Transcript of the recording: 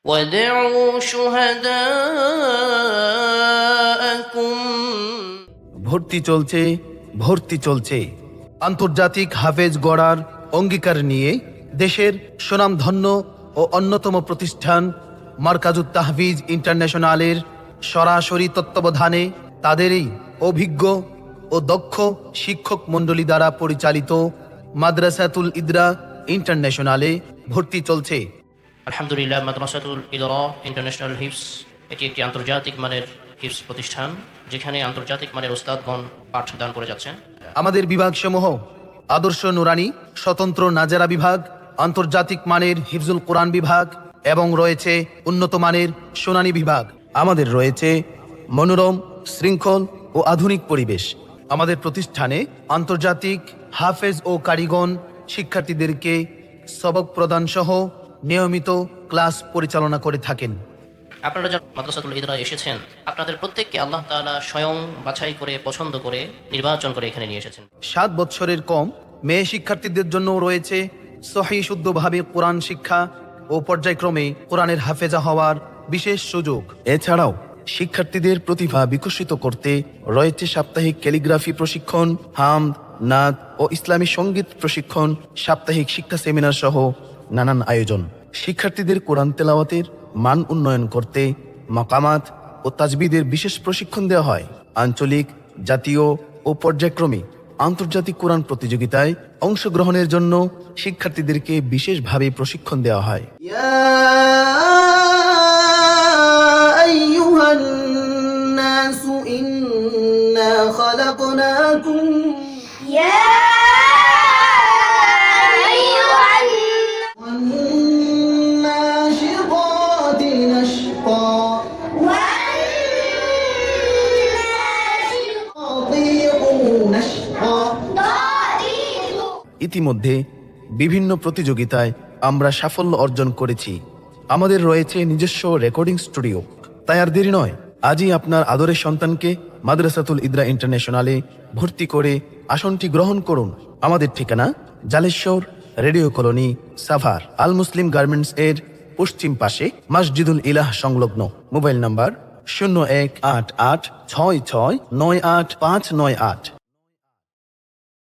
وادعوا شهداءكم ভর্তি চলছে আন্তর্জাতিক হাফেজ গড়ার অঙ্গীকার নিয়ে দেশের সুনামধন্য ও অন্যতম প্রতিষ্ঠান মারকাজুত তাহফিজ ইন্টারন্যাশনালের সরাসরি তত্ত্বাবধানে তাদেরই অভিজ্ঞ ও দক্ষ শিক্ষক মণ্ডলী দ্বারা পরিচালিত মাদ্রাসাতুল ইদরা ইন্টারন্যাশনালে ভর্তি চলছে। আলহামদুলিল্লাহ, মাদ্রাসাতুল ইদরা ইন্টারন্যাশনাল হিফজ এটি একটি আন্তর্জাতিক মানের হিফজ প্রতিষ্ঠান, যেখানে আন্তর্জাতিক মানের ওস্তাদগণ পাঠদান করে যাচ্ছেন। আমাদের বিভাগসমূহ আদর্শ নুরানি, স্বতন্ত্র নাজারা বিভাগ, আন্তর্জাতিক মানের হিফজুল কোরআন বিভাগ এবং রয়েছে উন্নত মানের শুনানি বিভাগ। আমাদের রয়েছে মনোরম, শৃঙ্খল ও আধুনিক পরিবেশ। আমাদের প্রতিষ্ঠানে আন্তর্জাতিক হাফেজ ও কারিগণ শিক্ষার্থীদেরকে সবক প্রদান সহ নিয়মিত ক্লাস পরিচালনা করে থাকেন। আপনারা যারা মাদ্রাসাতুল ইদরা এসেছেন, আপনাদের প্রত্যেককে আল্লাহ তাআলা স্বয়ং বাছাই করে, পছন্দ করে, নির্বাচন করে এখানে নিয়ে এসেছেন। 7 বছরের কম মেয়ে শিক্ষার্থীদের জন্য রয়েছে সহি শুদ্ধভাবে কোরআন শিক্ষা ও পর্যায়ক্রমে কোরআনের হাফেজা হওয়ার বিশেষ সুযোগ। এছাড়াও শিক্ষার্থীদের প্রতিভা বিকশিত করতে রয়েছে সাপ্তাহিক ক্যালিগ্রাফি প্রশিক্ষণ, হামদ, নাত ও ইসলামী সঙ্গীত প্রশিক্ষণ, সাপ্তাহিক শিক্ষা সেমিনার সহ নানান আয়োজন। শিক্ষার্থীদের কোরআন তেলাওয়াতের মান উন্নয়ন করতে মাকামাত ও তাজবিদের বিশেষ প্রশিক্ষণ দেওয়া হয়। আঞ্চলিক, জাতীয় ও পর্যায়ক্রমে আন্তর্জাতিক কোরআন প্রতিযোগিতায় অংশগ্রহণের জন্য শিক্ষার্থীদেরকে বিশেষভাবে প্রশিক্ষণ দেওয়া হয়। ইতিমধ্যে বিভিন্ন প্রতিযোগিতায় আমরা সাফল্য অর্জন করেছি। আমাদের রয়েছে নিজস্ব রেকর্ডিং স্টুডিও। তাই আর দেরি নয়, আজই আপনার আদরের সন্তানকে মাদ্রাসাতুল ইদরা ইন্টারন্যাশনালে ভর্তি করে আসনটি গ্রহণ করুন। আমাদের ঠিকানা জালেশ্বর রেডিও কলোনি, সাভার, আল মুসলিম গার্মেন্টস এর পশ্চিম পাশে, মসজিদুল ইলাহ সংলগ্ন। Mobile number 018866989598।